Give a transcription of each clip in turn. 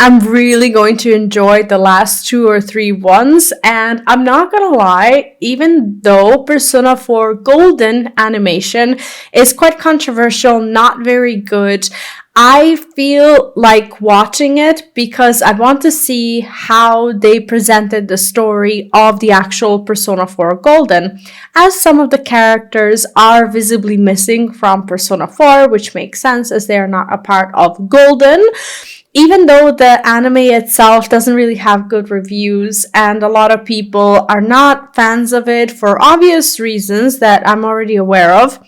I'm really going to enjoy the last 2 or 3 ones. And I'm not gonna lie, even though Persona 4 Golden animation is quite controversial, not very good, I feel like watching it because I want to see how they presented the story of the actual Persona 4 Golden, as some of the characters are visibly missing from Persona 4, which makes sense as they are not a part of Golden. Even though the anime itself doesn't really have good reviews and a lot of people are not fans of it for obvious reasons that I'm already aware of,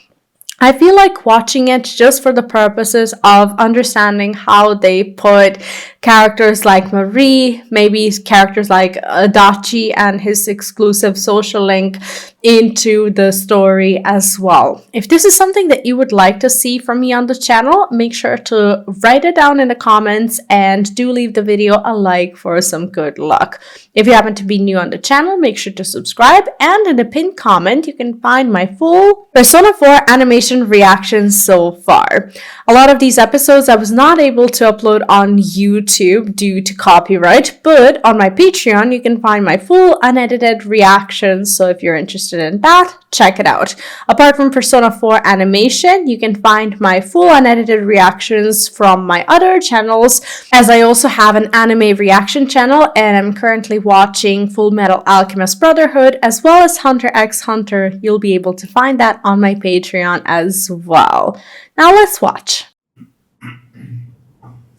I feel like watching it just for the purposes of understanding how they put characters like Marie, maybe characters like Adachi and his exclusive social link into the story as well. If this is something that you would like to see from me on the channel, make sure to write it down in the comments and do leave the video a like for some good luck. If you happen to be new on the channel, make sure to subscribe, and in the pinned comment you can find my full Persona 4 animation reactions so far. A lot of these episodes I was not able to upload on YouTube due to copyright, but on my Patreon you can find my full unedited reactions, so if you're interested in that, check it out. Apart from Persona 4 animation, you can find my full unedited reactions from my other channels, as I also have an anime reaction channel and I'm currently watching Full Metal Alchemist Brotherhood as well as Hunter x Hunter. You'll be able to find that on my Patreon as well. Now let's watch.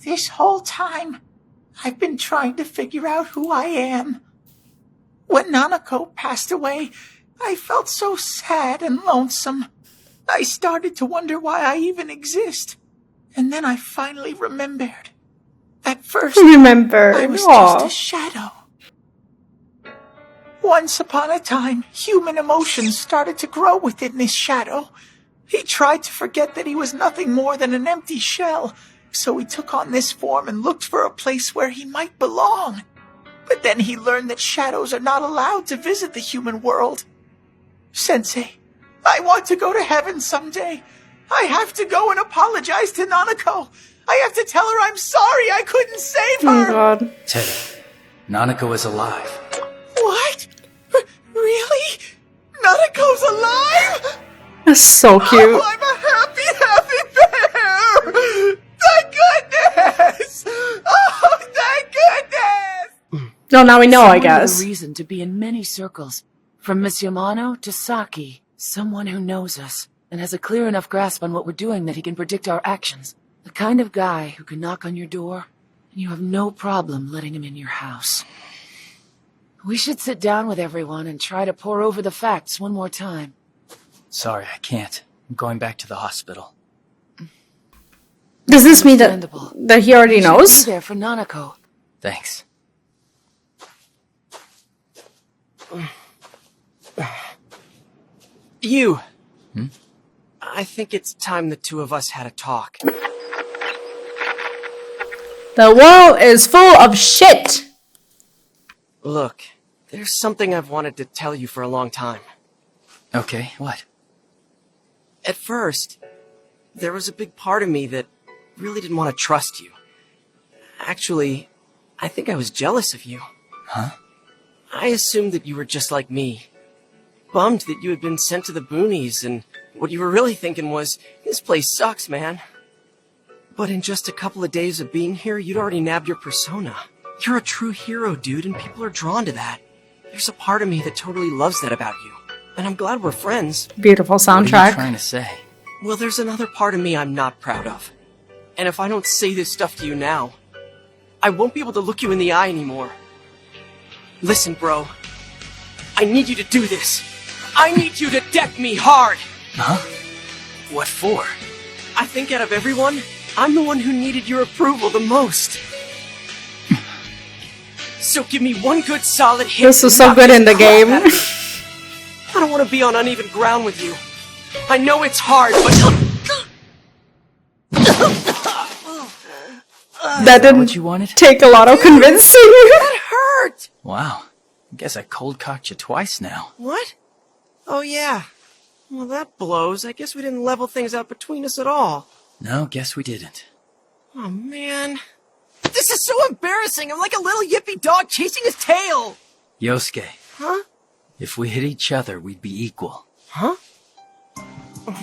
This whole time, I've been trying to figure out who I am. When Nanako passed away, I felt so sad and lonesome. I started to wonder why I even exist. And then I finally remembered. At first, I was just a shadow. Once upon a time, human emotions started to grow within this shadow. He tried to forget that he was nothing more than an empty shell, so he took on this form and looked for a place where he might belong. But then he learned that shadows are not allowed to visit the human world. Sensei, I want to go to heaven someday. I have to go and apologize to Nanako. I have to tell her I'm sorry I couldn't save her. Oh God. Teddy, Nanako is alive. What? Really? Nanako's alive? That's so cute. Oh, I'm a happy bear! Thank goodness! Oh, thank goodness! No, now we know, I Someone guess. with a reason to be in many circles, from Miss Yamano to Saki. Someone who knows us and has a clear enough grasp on what we're doing that he can predict our actions. The kind of guy who can knock on your door and you have no problem letting him in your house. We should sit down with everyone and try to pore over the facts one more time. Sorry, I can't. I'm going back to the hospital. Does this mean that he already knows? Be there for Nanako. Thanks. You! I think it's time the two of us had a talk. The world is full of shit! Look, there's something I've wanted to tell you for a long time. Okay, what? At first, there was a big part of me that really didn't want to trust you. Actually, I think I was jealous of you. Huh? I assumed that you were just like me. Bummed that you had been sent to the boonies, and what you were really thinking was, this place sucks, man. But in just a couple of days of being here, you'd already nabbed your persona. You're a true hero, dude, and people are drawn to that. There's a part of me that totally loves that about you. And I'm glad we're friends. Beautiful soundtrack. What are you trying to say? Well, there's another part of me I'm not proud of. And if I don't say this stuff to you now, I won't be able to look you in the eye anymore. Listen, bro. I need you to do this. I need you to deck me hard. Huh? What for? I think out of everyone, I'm the one who needed your approval the most. So give me one good solid hit. This was so good in the game. I don't want to be on uneven ground with you. I know it's hard, but... That didn't what you wanted? take a lot of convincing. That hurt! Wow. I guess I cold-cocked you twice now. What? Oh, yeah. Well, that blows. I guess we didn't level things out between us at all. No, guess we didn't. Oh, man. This is so embarrassing. I'm like a little yippy dog chasing his tail. Yosuke, Huh? if we hit each other, we'd be equal. Huh?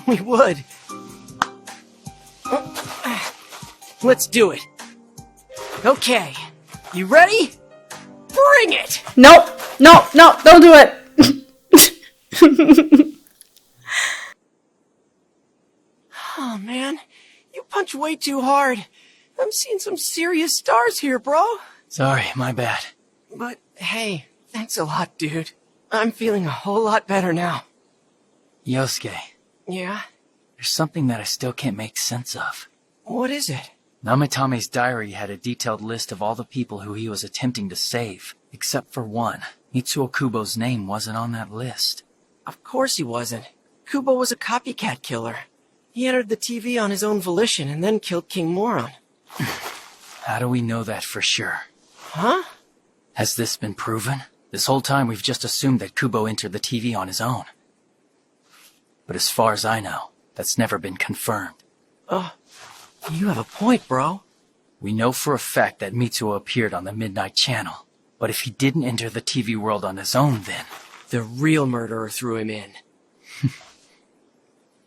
We would. Let's do it. Okay. You ready? Bring it! Nope. No, don't do it. Oh, man. You punch way too hard. I'm seeing some serious stars here, bro. Sorry, my bad. But, hey, thanks a lot, dude. I'm feeling a whole lot better now. Yosuke, Yeah? there's something that I still can't make sense of. What is it? Namitame's diary had a detailed list of all the people who he was attempting to save, except for one. Mitsuo Kubo's name wasn't on that list. Of course he wasn't. Kubo was a copycat killer. He entered the TV on his own volition and then killed King Moron. How do we know that for sure? Huh? Has this been proven? This whole time we've just assumed that Kubo entered the TV on his own. But as far as I know, that's never been confirmed. You have a point, bro. We know for a fact that Mitsuo appeared on the Midnight Channel. But if he didn't enter the TV world on his own, then The real murderer threw him in.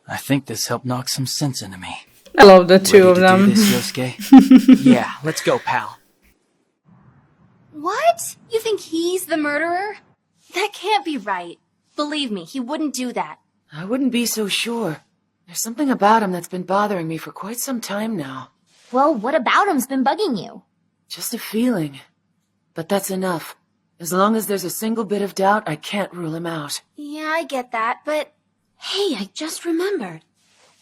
I think this helped knock some sense into me. I love the two of Ready to them. do this, Yosuke? Yeah, let's go, pal. What? You think he's the murderer? That can't be right. Believe me, he wouldn't do that. I wouldn't be so sure. There's something about him that's been bothering me for quite some time now. Well, what about him's been bugging you? Just a feeling. But that's enough. As long as there's a single bit of doubt, I can't rule him out. Yeah, I get that, but... Hey, I just remembered.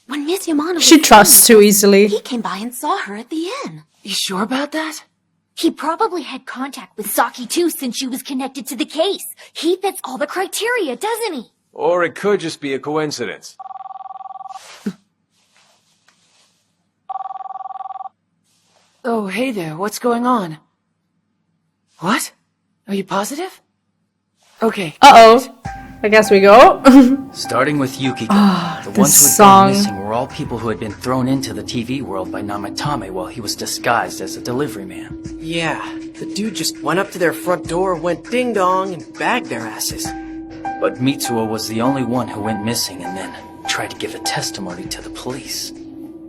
When Miss Yamano was She trusts too easily. he came by and saw her at the inn. You sure about that? He probably had contact with Saki too since she was connected to the case. He fits all the criteria, doesn't he? Or it could just be a coincidence. Oh, hey there, what's going on? What? Are you positive? Okay. Uh-oh. I guess we go. Starting with Yukiko, the this ones who had song. gone missing were all people who had been thrown into the TV world by Namitame while he was disguised as a delivery man. Yeah, the dude just went up to their front door, went ding-dong, and bagged their asses. But Mitsuo was the only one who went missing and then tried to give a testimony to the police.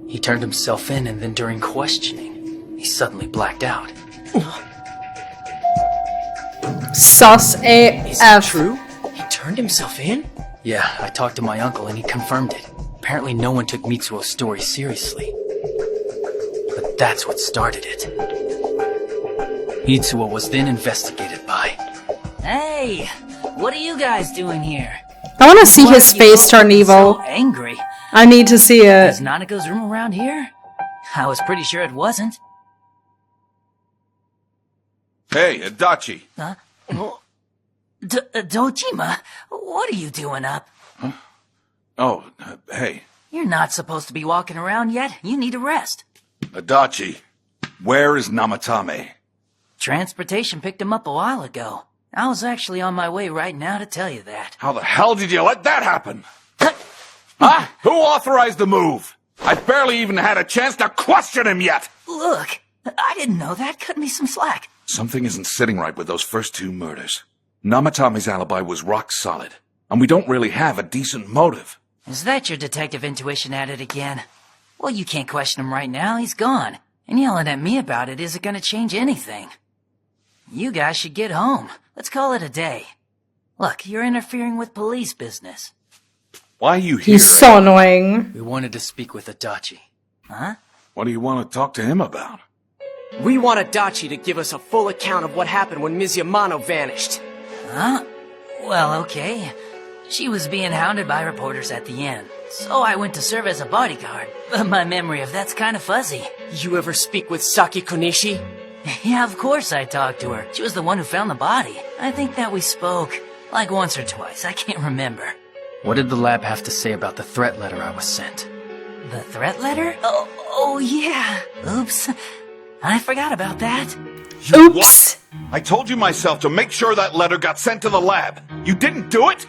He turned himself in and then during questioning, he suddenly blacked out. Sus Is it AF. true? He turned himself in? Yeah, I talked to my uncle and he confirmed it. Apparently no one took Mitsuo's story seriously. But that's what started it. Mitsuo was then investigated by... Hey, what are you guys doing here? I want to see Why his are you face both turn evil. So angry. I need to see it. Is Naniko's room around here? I was pretty sure it wasn't. Hey, Adachi. Huh? Dojima, what are you doing up? Oh, hey. You're not supposed to be walking around yet. You need a rest. Adachi. Where is Namitame? Transportation picked him up a while ago. I was actually on my way right now to tell you that. How the hell did you let that happen? Huh? Who authorized the move? I barely even had a chance to question him yet! Look, I didn't know that. Cut me some slack. Something isn't sitting right with those first two murders. Namitame's alibi was rock solid, and we don't really have a decent motive. Is that your detective intuition at it again? Well, you can't question him right now. He's gone. And yelling at me about it isn't gonna change anything. You guys should get home. Let's call it a day. Look, you're interfering with police business. Why are you here? He's so annoying. We wanted to speak with Adachi. Huh? What do you want to talk to him about? We want Adachi to give us a full account of what happened when Ms. Yamano vanished. Huh? Well, okay. She was being hounded by reporters at the inn, so I went to serve as a bodyguard. But my memory of that's kind of fuzzy. You ever speak with Saki Konishi? Yeah, of course I talked to her. She was the one who found the body. I think that we spoke, like once or twice. I can't remember. What did the lab have to say about the threat letter I was sent? The threat letter? Oh yeah. Oops. I forgot about that. Oops. I told you myself to make sure that letter got sent to the lab. You didn't do it?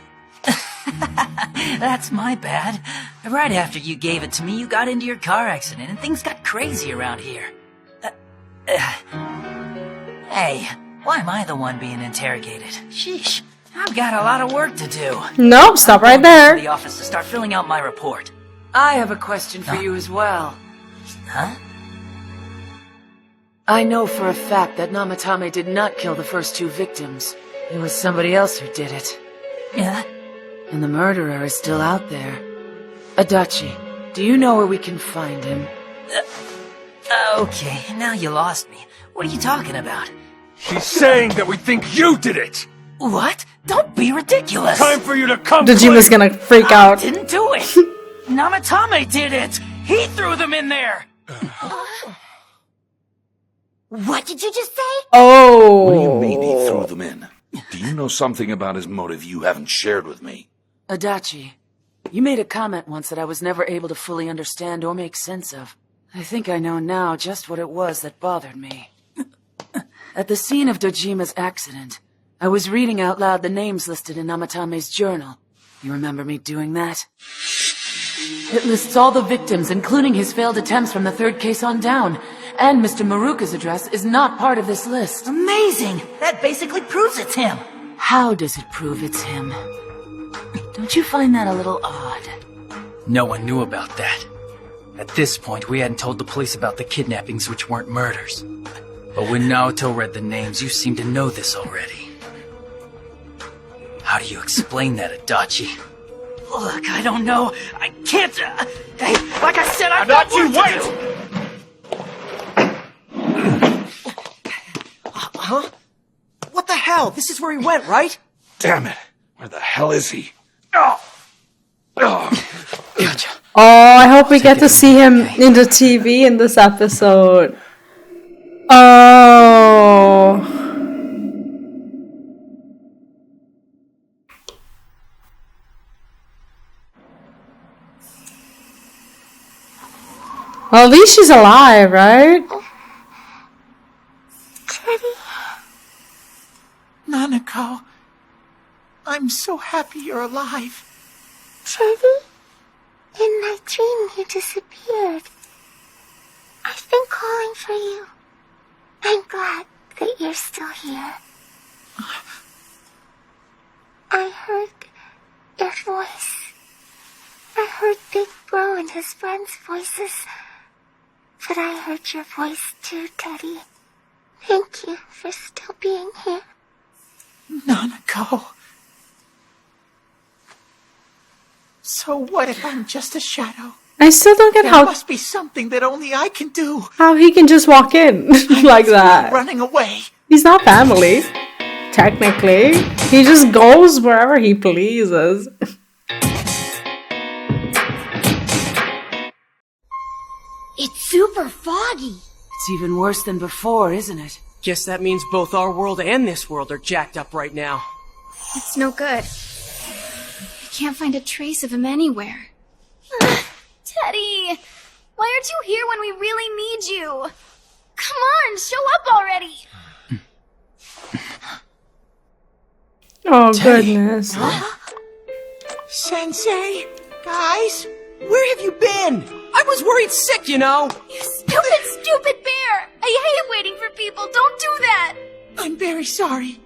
That's my bad. Right after you gave it to me, you got into your car accident and things got crazy around here. Hey, why am I the one being interrogated? Sheesh, I've got a lot of work to do. Nope, stop right To there. the office to start filling out my report. I have a question for you as well. Huh? I know for a fact that Namatame did not kill the first 2 victims. It was somebody else who did it. Yeah? And the murderer is still out there. Adachi, do you know where we can find him? Okay, now you lost me. What are you talking about? She's saying that we think you did it! What? Don't be ridiculous! Time for you to come Dojima's clean. gonna freak I out. didn't do it! Namatame did it! He threw them in there! What did you just say? Oh. What do you mean he threw them in? Do you know something about his motive you haven't shared with me? Adachi, you made a comment once that I was never able to fully understand or make sense of. I think I know now just what it was that bothered me. At the scene of Dojima's accident, I was reading out loud the names listed in Namatame's journal. You remember me doing that? It lists all the victims, including his failed attempts from the 3rd case on down. And Mr. Maruka's address is not part of this list. Amazing! That basically proves it's him! How does it prove it's him? Don't you find that a little odd? No one knew about that. At this point, we hadn't told the police about the kidnappings, which weren't murders. But when Naoto read the names, you seem to know this already. How do you explain that, Adachi? Look, I don't know. I can't... hey, like I said, I've got work to do! Huh? What the hell? This is where he went, right? Damn it! Where the hell is he? Oh! Gotcha. Oh, I hope we get to see him in the TV in this episode. Oh. Well, at least she's alive, right? Nanako, I'm so happy you're alive. Teddy? In my dream, you disappeared. I've been calling for you. I'm glad that you're still here. I heard your voice. I heard Big Bro and his friends' voices. But I heard your voice too, Teddy. Thank you for still being here. Nanako. So what if I'm just a shadow? I still don't get There how must be something that only I can do. he can just walk in like that. Running away. He's not family, technically. He just goes wherever he pleases. It's super foggy. It's even worse than before, isn't it? Guess that means both our world and this world are jacked up right now. It's no good. I can't find a trace of him anywhere. Teddy, why aren't you here when we really need you? Come on, show up already. Oh, goodness. Sensei, guys, where have you been? I was worried sick, you know. You stupid bear. I hate waiting for people. Don't do that. I'm very sorry.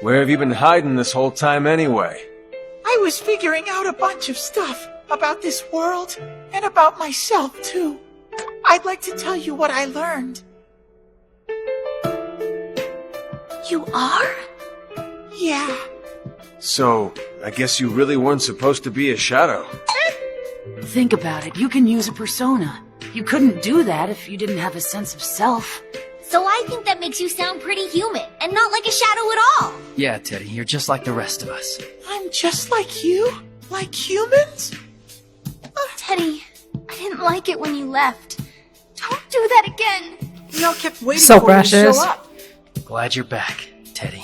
Where have you been hiding this whole time anyway? I was figuring out a bunch of stuff about this world and about myself, too. I'd like to tell you what I learned. You are? Yeah. So, I guess you really weren't supposed to be a shadow. Think about it. You can use a persona. You couldn't do that if you didn't have a sense of self. So I think that makes you sound pretty human and not like a shadow at all. Yeah, Teddy, you're just like the rest of us. I'm just like you? Like humans? Teddy, I didn't like it when you left. Don't do that again. We all kept waiting So for you to precious. show up. Glad you're back, Teddy.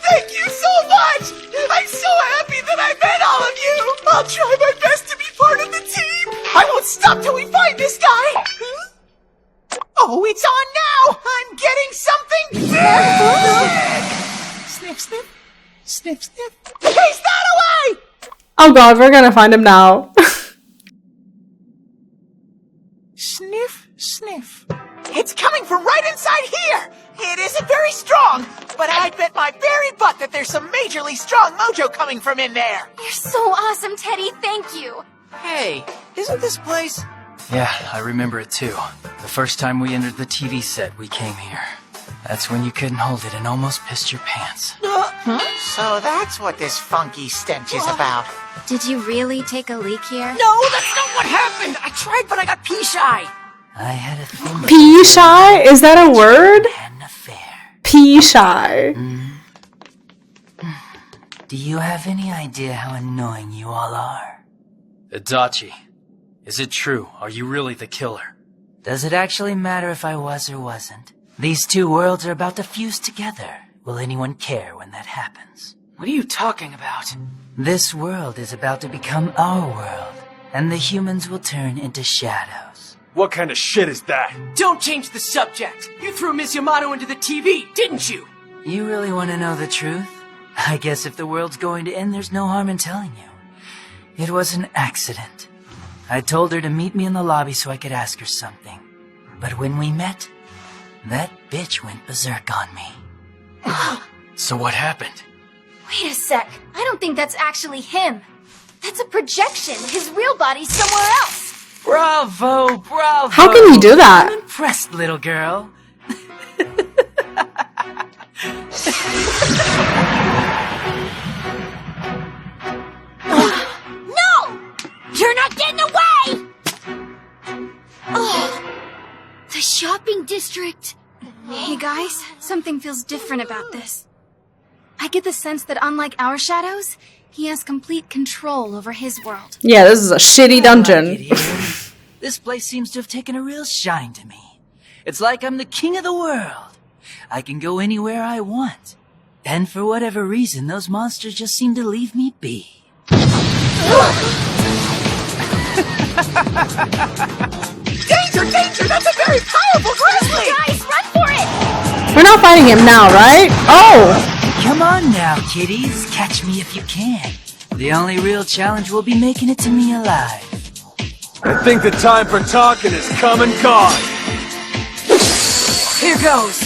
Thank you so much! I'm so happy that I met all of you! I'll try my best to be part of the team! I won't stop till we find this guy! Oh, it's on now! I'm getting something big! Sniff, sniff. Sniff, sniff. He's not away! Oh god, we're gonna find him now. Sniff. It's coming from right inside here! It isn't very strong, but I'd bet my very butt that there's some majorly strong mojo coming from in there! You're so awesome, Teddy. Thank you. Hey, isn't this place... Yeah, I remember it too. The first time we entered the TV set, we came here. That's when you couldn't hold it and almost pissed your pants. So that's what this funky stench is about. Did you really take a leak here? No, that's not what happened! I tried, but I got pee-shy! I had a thing. Pee shy? Is that a word? An affair. Pee shy. Do you have any idea how annoying you all are? Adachi, is it true? Are you really the killer? Does it actually matter if I was or wasn't? These two worlds are about to fuse together. Will anyone care when that happens? What are you talking about? This world is about to become our world, and the humans will turn into shadows. What kind of shit is that? Don't change the subject! You threw Miss Yamato into the TV, didn't you? You really want to know the truth? I guess if the world's going to end, there's no harm in telling you. It was an accident. I told her to meet me in the lobby so I could ask her something. But when we met, that bitch went berserk on me. So what happened? Wait a sec. I don't think that's actually him. That's a projection. His real body's somewhere else. Bravo, bravo! How can you do that? I'm impressed, little girl. No! You're not getting away! Oh, the shopping district. Hey guys, something feels different about this. I get the sense that unlike our shadows, he has complete control over his world. Yeah, this is a shitty dungeon. This place seems to have taken a real shine to me. It's like I'm the king of the world. I can go anywhere I want. And for whatever reason, those monsters just seem to leave me be. Danger, danger! That's a very powerful grizzly! Guys, run for it! We're not fighting him now, right? Oh! Come on now, kiddies. Catch me if you can. The only real challenge will be making it to me alive. I think the time for talking has come and gone. Here goes!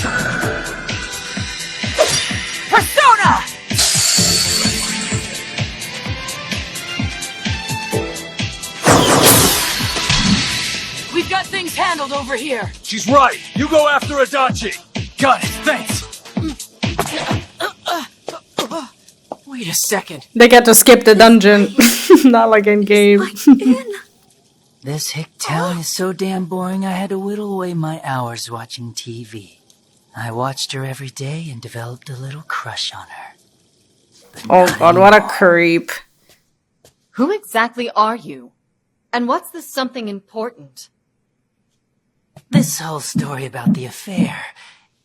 Persona! We've got things handled over here. She's right. You go after Adachi. Got it, thanks! Wait a second. They get to skip the dungeon. Not like in game. This hick town is so damn boring I had to whittle away my hours watching TV. I watched her every day and developed a little crush on her. Oh god, what a creep. Who exactly are you? And what's this something important? This whole story about the affair,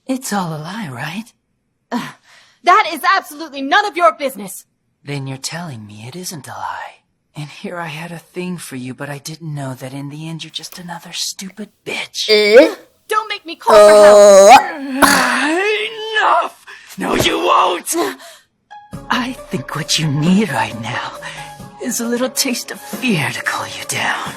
it's all a lie, right? That is absolutely none of your business! Then you're telling me it isn't a lie. And here I had a thing for you, but I didn't know that in the end you're just another stupid bitch. Don't make me call for help! Enough! No, you won't! I think what you need right now is a little taste of fear to cool you down.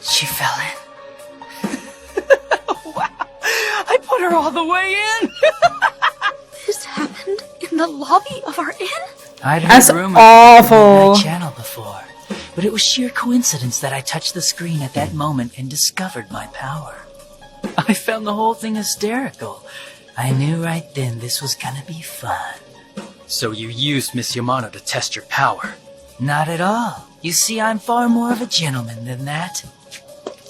She fell in. Wow! I put her all the way in! This happened in the lobby of our inn? I'd heard That's rumors awful. on my channel before, but it was sheer coincidence that I touched the screen at that moment and discovered my power. I found the whole thing hysterical. I knew right then this was gonna be fun. So you used Miss Yamato to test your power? Not at all. You see, I'm far more of a gentleman than that.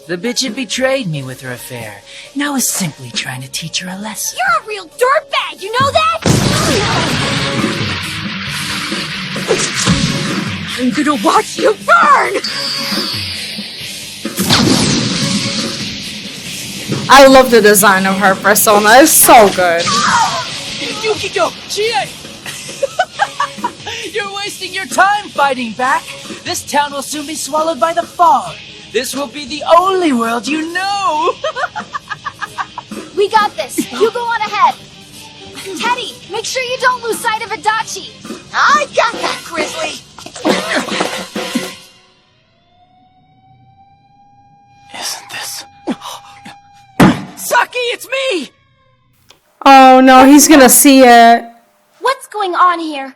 The bitch had betrayed me with her affair, and I was simply trying to teach her a lesson. You're a real dirtbag, you know that? I'm gonna watch you burn! I love the design of her persona. It's so good. Yukiko! Chie! You're wasting your time fighting back. This town will soon be swallowed by the fog. This will be the only world you know. We got this. You go on ahead. Teddy, make sure you don't lose sight of Adachi. I got that, Grizzly! Isn't this... Saki, it's me! Oh no, he's gonna see it. What's going on here?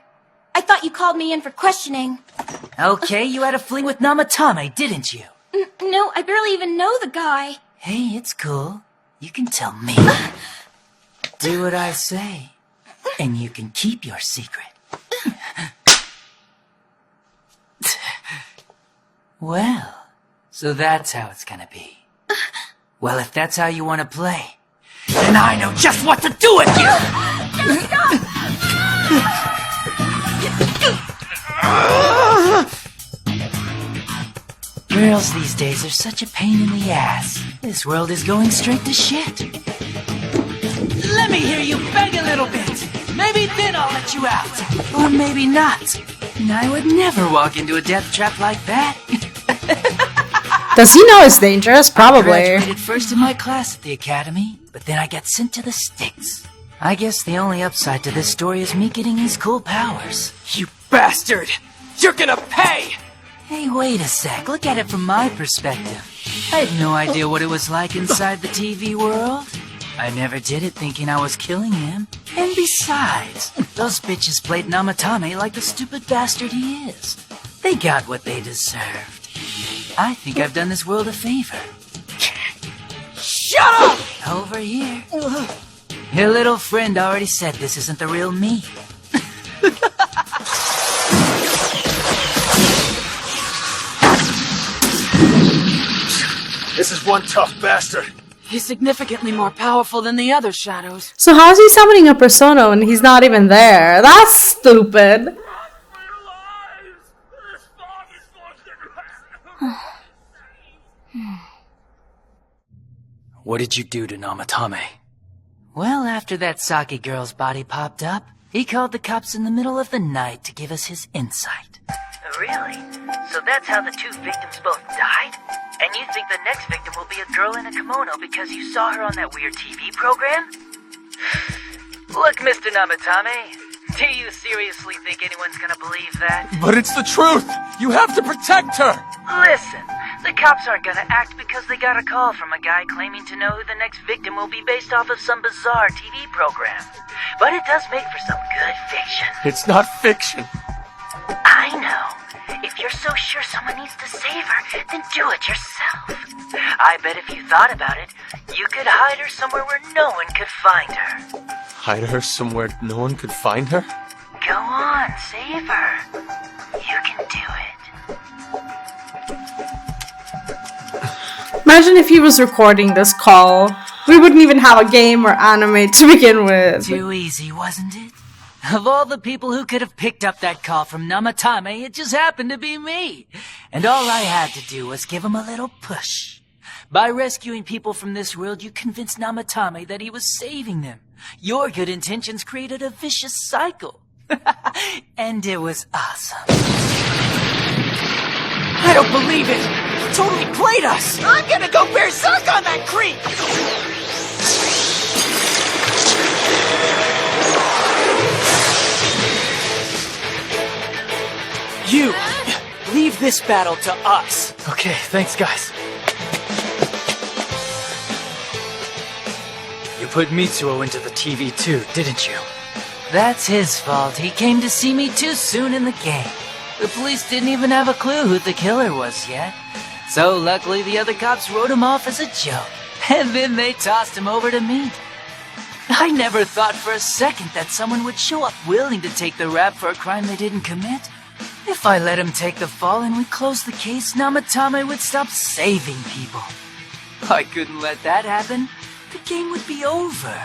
I thought you called me in for questioning. Okay, you had a fling with Namatame, didn't you? No, I barely even know the guy. Hey, it's cool. You can tell me. Do what I say, and you can keep your secret. Well, so that's how it's gonna be. Well, if that's how you want to play, then I know just what to do with you! Girls these days are such a pain in the ass. This world is going straight to shit. Let me hear you beg a little bit. Maybe then I'll let you out. Or maybe not. And I would never walk into a death trap like that. Does he know it's dangerous? Probably. I graduated first in my class at the academy, but then I got sent to the sticks. I guess the only upside to this story is me getting these cool powers. You bastard! You're gonna pay! Hey, wait a sec. Look at it from my perspective. I had no idea what it was like inside the TV world. I never did it thinking I was killing him. And besides, those bitches played Namatame like the stupid bastard he is. They got what they deserved. I think I've done this world a favor. Shut up! Over here. Your little friend already said this isn't the real me. This is one tough bastard. He's significantly more powerful than the other shadows. So how is he summoning a persona when he's not even there? That's stupid. What did you do to Namatame? Well, after that Saki girl's body popped up, he called the cops in the middle of the night to give us his insight. Really? So that's how the two victims both died? And you think the next victim will be a girl in a kimono because you saw her on that weird TV program? Look, Mr. Namatame, do you seriously think anyone's gonna believe that? But it's the truth! You have to protect her! Listen, the cops aren't gonna act because they got a call from a guy claiming to know who the next victim will be based off of some bizarre TV program. But it does make for some good fiction. It's not fiction. I know. If you're so sure someone needs to save her, then do it yourself. I bet if you thought about it, you could hide her somewhere where no one could find her. Hide her somewhere no one could find her? Go on, save her. You can do it. Imagine if he was recording this call. We wouldn't even have a game or anime to begin with. Too easy, wasn't it? Of all the people who could have picked up that call from Namatame, it just happened to be me. And all I had to do was give him a little push. By rescuing people from this world, you convinced Namatame that he was saving them. Your good intentions created a vicious cycle. And it was awesome. I don't believe it! He totally played us! I'm gonna go berserk on that creep! You! Leave this battle to us! Okay, thanks guys. You put Mitsuo into the TV too, didn't you? That's his fault. He came to see me too soon in the game. The police didn't even have a clue who the killer was yet. So luckily the other cops wrote him off as a joke. And then they tossed him over to me. I never thought for a second that someone would show up willing to take the rap for a crime they didn't commit. If I let him take the fall and we closed the case, Namatame would stop saving people. I couldn't let that happen. The game would be over.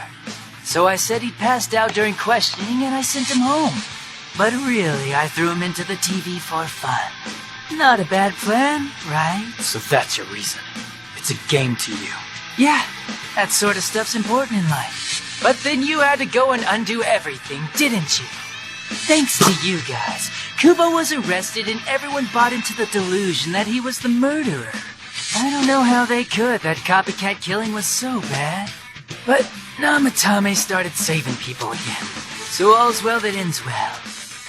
So I said he'd passed out during questioning and I sent him home. But really, I threw him into the TV for fun. Not a bad plan, right? So that's your reason. It's a game to you. Yeah, that sort of stuff's important in life. But then you had to go and undo everything, didn't you? Thanks to you guys, Kubo was arrested and everyone bought into the delusion that he was the murderer. I don't know how they could, that copycat killing was so bad. But Namatame started saving people again. So all's well that ends well.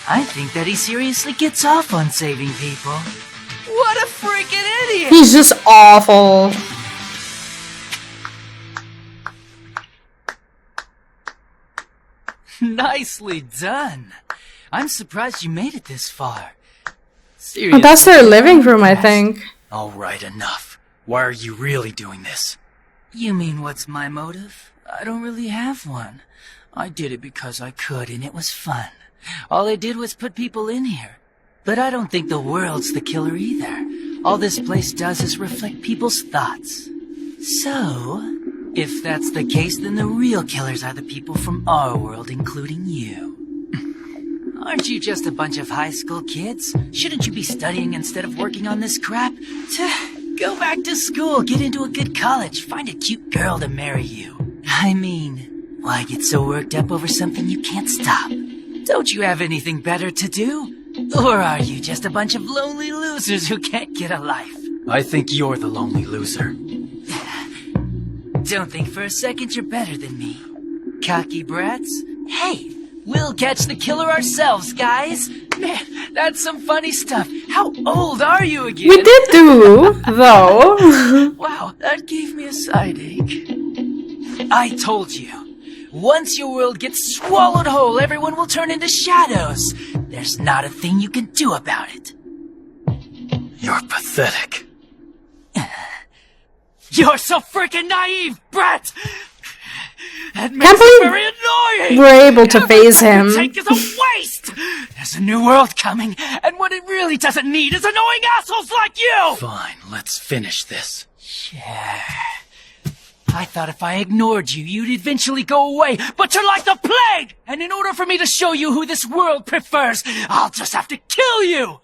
I think that he seriously gets off on saving people. What a freaking idiot! He's just awful. Nicely done. I'm surprised you made it this far. But Seriously. that's their living room, I think. Alright, enough. Why are you really doing this? You mean what's my motive? I don't really have one. I did it because I could and it was fun. All I did was put people in here. But I don't think the world's the killer either. All this place does is reflect people's thoughts. So, if that's the case, then the real killers are the people from our world, including you. Aren't you just a bunch of high school kids? Shouldn't you be studying instead of working on this crap? Go back to school, get into a good college, find a cute girl to marry you. I mean, why get so worked up over something you can't stop? Don't you have anything better to do? Or are you just a bunch of lonely losers who can't get a life? I think you're the lonely loser. Don't think for a second you're better than me. Cocky brats. Hey, we'll catch the killer ourselves, guys. Man, that's some funny stuff. How old are you again? We did do, though. Wow, that gave me a side ache. I told you. Once your world gets swallowed whole, everyone will turn into shadows. There's not a thing you can do about it. You're pathetic. You're so freaking naive, brat! That Can't makes it believe very annoying! we're able to phase Everything him. you take is a waste! There's a new world coming, and what it really doesn't need is annoying assholes like you! Fine, let's finish this. Sure. I thought if I ignored you, you'd eventually go away, but you're like the plague! And in order for me to show you who this world prefers, I'll just have to kill you!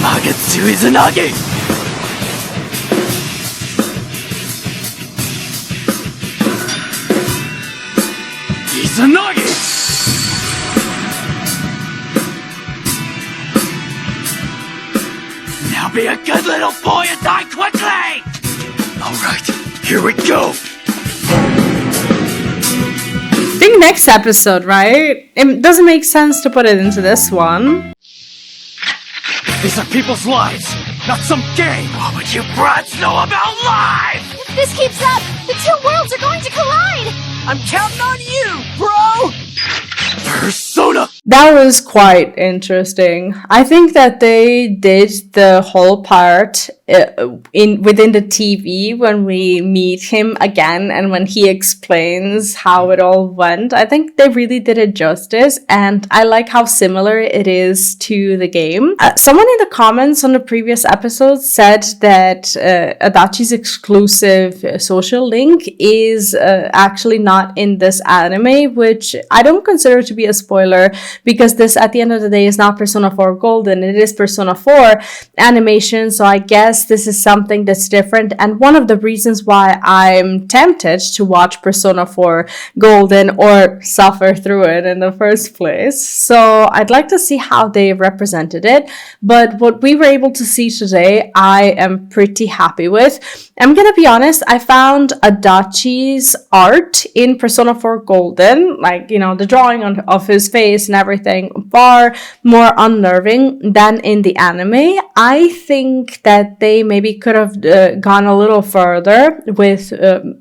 Magetsu Izanagi! Izanagi! Now be a good little boy and die quickly! Alright, here we go! I think next episode, right? It doesn't make sense to put it into this one. These are people's lives, not some game! What would you brats know about life? If this keeps up, the two worlds are going to collide! I'm counting on you, bro! Persona! That was quite interesting. I think that they did the whole part within the TV when we meet him again and when he explains how it all went. I think they really did it justice, and I like how similar it is to the game. Someone in the comments on the previous episode said that Adachi's exclusive social link is actually not in this anime, which I don't consider to be a spoiler, because this at the end of the day is not Persona 4 Golden, it is Persona 4 animation, so I guess this is something that's different, and one of the reasons why I'm tempted to watch Persona 4 Golden or suffer through it in the first place. So I'd like to see how they represented it, but what we were able to see today I am pretty happy with. I'm gonna be honest, I found Adachi's art in Persona 4 Golden, like, you know, the drawing of his face and everything, far more unnerving than in the anime. I think that they maybe could have gone a little further with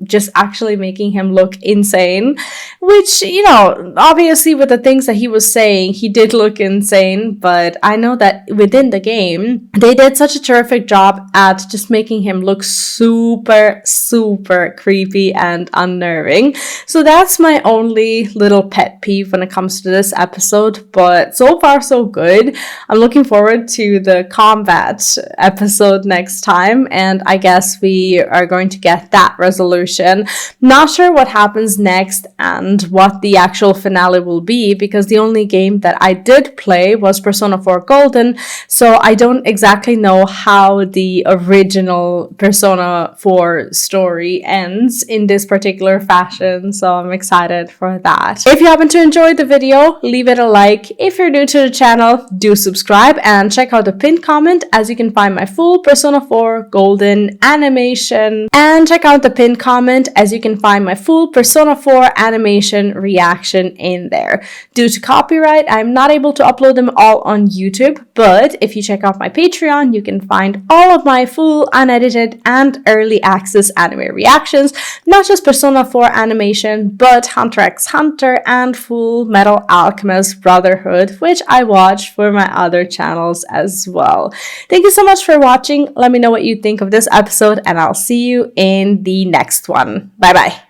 just actually making him look insane, which, you know, obviously with the things that he was saying, he did look insane, but I know that within the game, they did such a terrific job at just making him look super, super creepy and unnerving. So that's my only little pet peeve when it comes to this episode, but so far so good. I'm looking forward to the combat episode next time, and I guess we are going to get that resolution. Not sure what happens next and what the actual finale will be, because the only game that I did play was Persona 4 Golden, so I don't exactly know how the original Persona 4 story ends in this particular fashion, so I'm excited for that. If you happen to enjoy the video, leave it a like. If if you're new to the channel, do subscribe and check out the pinned comment as you can find my full Persona 4 Golden animation. And check out the pinned comment as you can find my full Persona 4 animation reaction in there. Due to copyright, I'm not able to upload them all on YouTube, but if you check out my Patreon, you can find all of my full unedited and early access anime reactions, not just Persona 4 animation, but Hunter x Hunter and Full Metal Alchemist Brotherhood, which I watch for my other channels as well. Thank you so much for watching. Let me know what you think of this episode, and I'll see you in the next one. Bye bye.